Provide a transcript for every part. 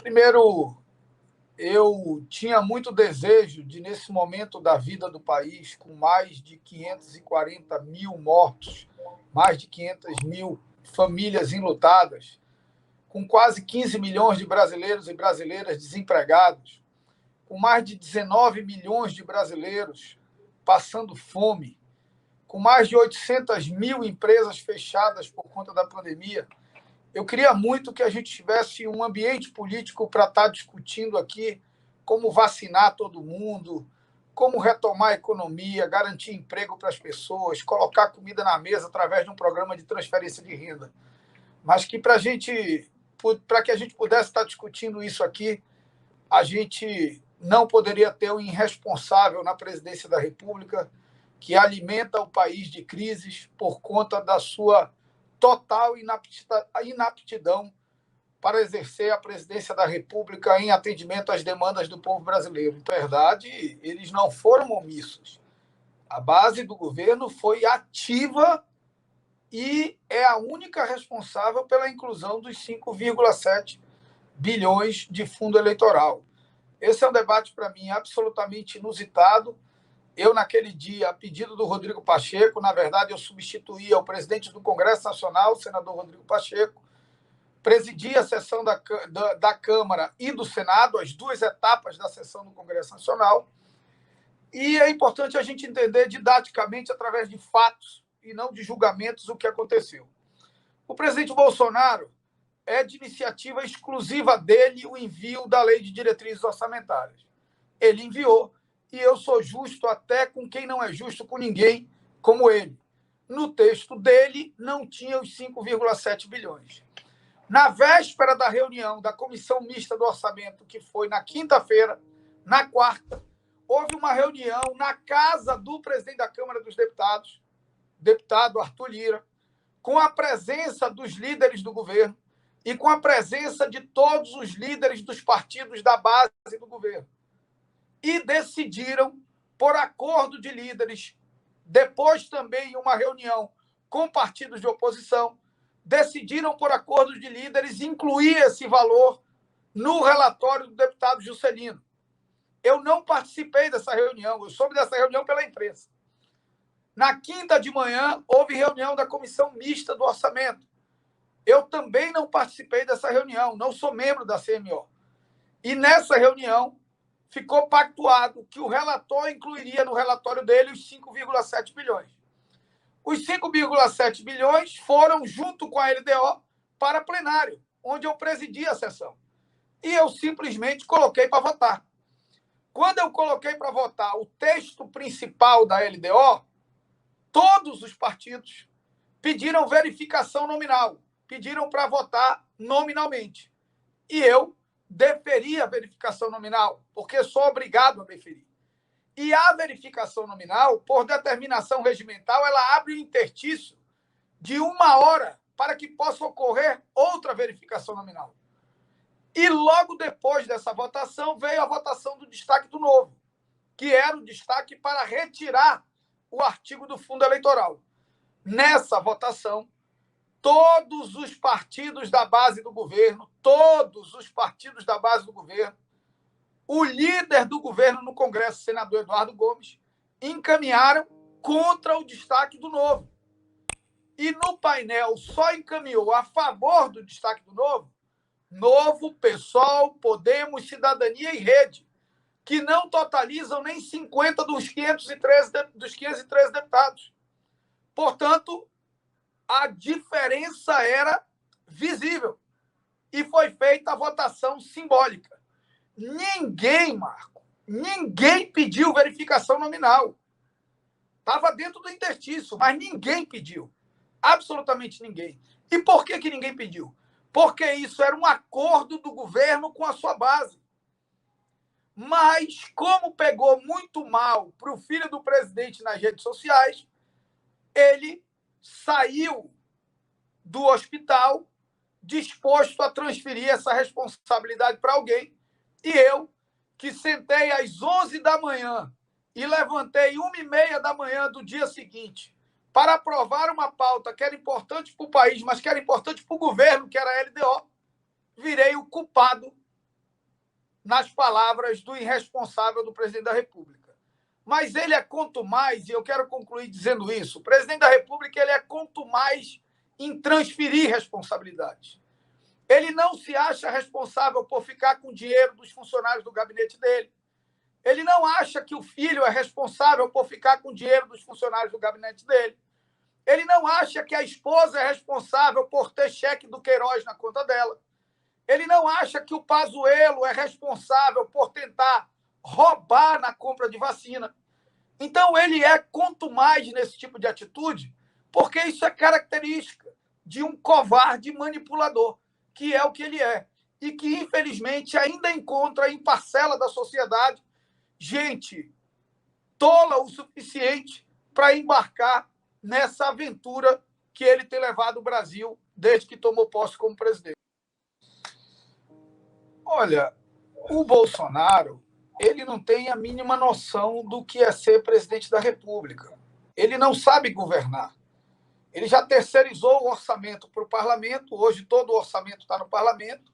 Primeiro, eu tinha muito desejo de, nesse momento da vida do país, com mais de 540 mil mortos, mais de 500 mil famílias enlutadas, com quase 15 milhões de brasileiros e brasileiras desempregados, com mais de 19 milhões de brasileiros passando fome, com mais de 800 mil empresas fechadas por conta da pandemia. Eu queria muito que a gente tivesse um ambiente político para estar discutindo aqui como vacinar todo mundo, como retomar a economia, garantir emprego para as pessoas, colocar comida na mesa através de um programa de transferência de renda. Mas que para que a gente pudesse estar discutindo isso aqui, a gente não poderia ter um irresponsável na presidência da República que alimenta o país de crises por conta da sua total inaptidão para exercer a presidência da República em atendimento às demandas do povo brasileiro. Na verdade, eles não foram omissos. A base do governo foi ativa e é a única responsável pela inclusão dos 5,7 bilhões de fundo eleitoral. Esse é um debate, para mim, absolutamente inusitado. Eu, naquele dia, a pedido do Rodrigo Pacheco, na verdade, eu substituía o presidente do Congresso Nacional, o senador Rodrigo Pacheco, presidi a sessão da Câmara e do Senado, as duas etapas da sessão do Congresso Nacional, e é importante a gente entender didaticamente, através de fatos e não de julgamentos, o que aconteceu. O presidente Bolsonaro é de iniciativa exclusiva dele o envio da Lei de Diretrizes Orçamentárias. Ele enviou, e eu sou justo até com quem não é justo com ninguém, como ele. No texto dele, não tinha os 5,7 bilhões. Na véspera da reunião da Comissão Mista do Orçamento, que foi na quinta-feira, na quarta, houve uma reunião na casa do presidente da Câmara dos Deputados, deputado Arthur Lira, com a presença dos líderes do governo e com a presença de todos os líderes dos partidos da base do governo. E decidiram, por acordo de líderes, depois também uma reunião com partidos de oposição, decidiram, por acordo de líderes, incluir esse valor no relatório do deputado Juscelino. Eu não participei dessa reunião, eu soube dessa reunião pela imprensa. Na quinta de manhã, houve reunião da Comissão Mista do Orçamento. Eu também não participei dessa reunião, não sou membro da CMO. E nessa reunião, ficou pactuado que o relator incluiria no relatório dele os 5,7 bilhões. Os 5,7 bilhões foram, junto com a LDO, para plenário, onde eu presidi a sessão. E eu simplesmente coloquei para votar. Quando eu coloquei para votar o texto principal da LDO, todos os partidos pediram verificação nominal, pediram para votar nominalmente. E eu deferi a verificação nominal, porque sou obrigado a deferir. E a verificação nominal, por determinação regimental, ela abre o interstício de 1 hora para que possa ocorrer outra verificação nominal. E logo depois dessa votação, veio a votação do destaque do novo, que era o destaque para retirar o artigo do fundo eleitoral. Nessa votação, todos os partidos da base do governo, o líder do governo no Congresso, senador Eduardo Gomes, encaminharam contra o destaque do novo. E no painel só encaminhou a favor do destaque do novo, PSOL, Podemos, Cidadania e Rede, que não totalizam nem 50 dos 513 deputados. Portanto, a diferença era visível. E foi feita a votação simbólica. Ninguém pediu verificação nominal. Estava dentro do interstício, mas ninguém pediu. Absolutamente ninguém. E por que ninguém pediu? Porque isso era um acordo do governo com a sua base. Mas, como pegou muito mal para o filho do presidente nas redes sociais, ele saiu do hospital disposto a transferir essa responsabilidade para alguém. E eu, que sentei às 11 da manhã e levantei 1h30 da manhã do dia seguinte para aprovar uma pauta que era importante para o país, mas que era importante para o governo, que era a LDO, virei o culpado nas palavras do irresponsável do presidente da República. Mas ele é contumaz, e eu quero concluir dizendo isso, o presidente da República ele é contumaz em transferir responsabilidades. Ele não se acha responsável por ficar com o dinheiro dos funcionários do gabinete dele. Ele não acha que o filho é responsável por ficar com o dinheiro dos funcionários do gabinete dele. Ele não acha que a esposa é responsável por ter cheque do Queiroz na conta dela. Ele não acha que o Pazuello é responsável por tentar roubar na compra de vacina. Então, ele é contumaz nesse tipo de atitude, porque isso é característica de um covarde manipulador, que é o que ele é, e que, infelizmente, ainda encontra em parcela da sociedade gente tola o suficiente para embarcar nessa aventura que ele tem levado o Brasil desde que tomou posse como presidente. Olha, o Bolsonaro, ele não tem a mínima noção do que é ser presidente da República. Ele não sabe governar. Ele já terceirizou o orçamento para o parlamento, hoje todo o orçamento está no parlamento,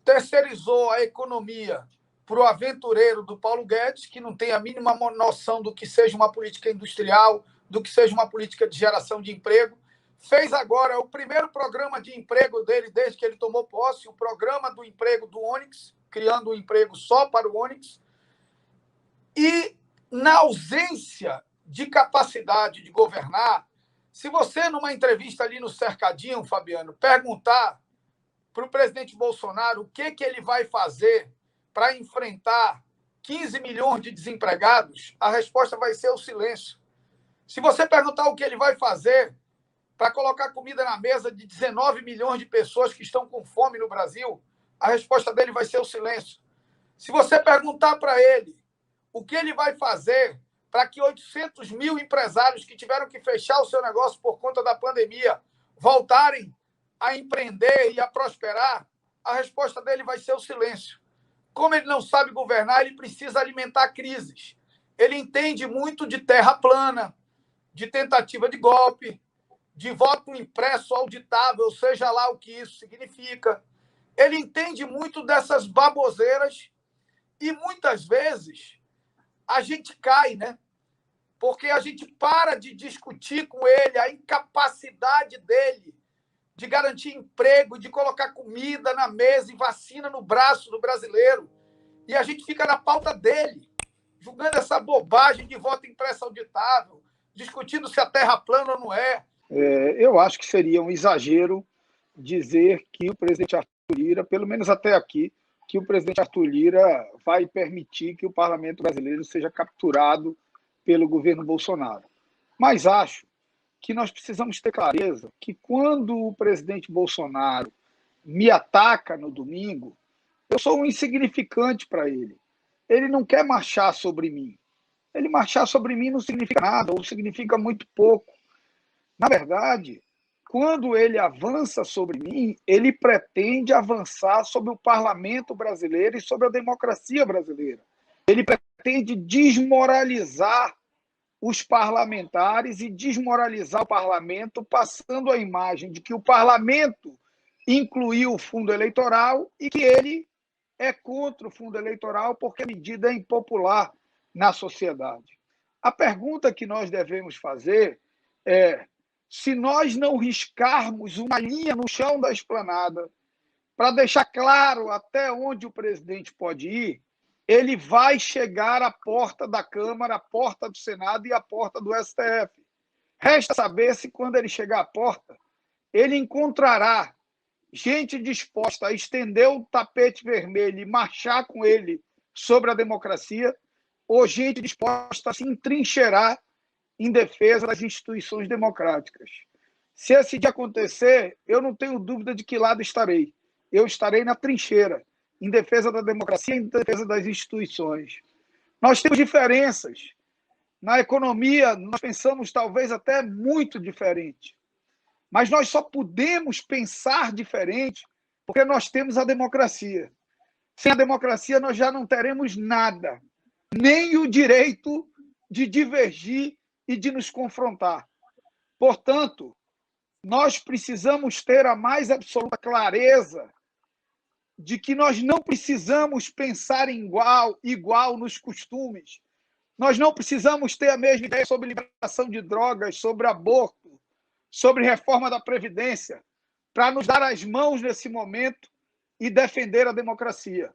terceirizou a economia para o aventureiro do Paulo Guedes, que não tem a mínima noção do que seja uma política industrial, do que seja uma política de geração de emprego. Fez agora o primeiro programa de emprego dele desde que ele tomou posse, o programa do emprego do Onyx, criando um emprego só para o Onyx. E, na ausência de capacidade de governar, se você, numa entrevista ali no Cercadinho, Fabiano, perguntar para o presidente Bolsonaro o que ele vai fazer para enfrentar 15 milhões de desempregados, a resposta vai ser o silêncio. Se você perguntar o que ele vai fazer para colocar comida na mesa de 19 milhões de pessoas que estão com fome no Brasil, a resposta dele vai ser o silêncio. Se você perguntar para ele o que ele vai fazer para que 800 mil empresários que tiveram que fechar o seu negócio por conta da pandemia voltarem a empreender e a prosperar, a resposta dele vai ser o silêncio. Como ele não sabe governar, ele precisa alimentar crises. Ele entende muito de terra plana, de tentativa de golpe, de voto impresso auditável, seja lá o que isso significa. Ele entende muito dessas baboseiras e, muitas vezes, a gente cai, né? Porque a gente para de discutir com ele a incapacidade dele de garantir emprego, de colocar comida na mesa e vacina no braço do brasileiro. E a gente fica na pauta dele, julgando essa bobagem de voto impresso auditável, discutindo se a terra plana ou não é. Eu acho que seria um exagero dizer que o presidente Arthur Lira, pelo menos até aqui, que o presidente Arthur Lira vai permitir que o parlamento brasileiro seja capturado pelo governo Bolsonaro. Mas acho que nós precisamos ter clareza que quando o presidente Bolsonaro me ataca no domingo, eu sou um insignificante para ele. Ele não quer marchar sobre mim. Ele marchar sobre mim não significa nada, ou significa muito pouco. Na verdade, quando ele avança sobre mim, ele pretende avançar sobre o parlamento brasileiro e sobre a democracia brasileira. Ele pretende desmoralizar os parlamentares e desmoralizar o parlamento, passando a imagem de que o parlamento incluiu o fundo eleitoral e que ele é contra o fundo eleitoral porque a medida é impopular na sociedade. A pergunta que nós devemos fazer é: se nós não riscarmos uma linha no chão da esplanada para deixar claro até onde o presidente pode ir, ele vai chegar à porta da Câmara, à porta do Senado e à porta do STF. Resta saber se, quando ele chegar à porta, ele encontrará gente disposta a estender o tapete vermelho e marchar com ele sobre a democracia, ou gente disposta a se entrincheirar em defesa das instituições democráticas. Se esse dia acontecer, eu não tenho dúvida de que lado estarei. Eu estarei na trincheira, em defesa da democracia e em defesa das instituições. Nós temos diferenças. Na economia, nós pensamos talvez até muito diferente. Mas nós só podemos pensar diferente porque nós temos a democracia. Sem a democracia, nós já não teremos nada, nem o direito de divergir e de nos confrontar. Portanto, nós precisamos ter a mais absoluta clareza de que nós não precisamos pensar igual nos costumes. Nós não precisamos ter a mesma ideia sobre liberação de drogas, sobre aborto, sobre reforma da Previdência, para nos dar as mãos nesse momento e defender a democracia.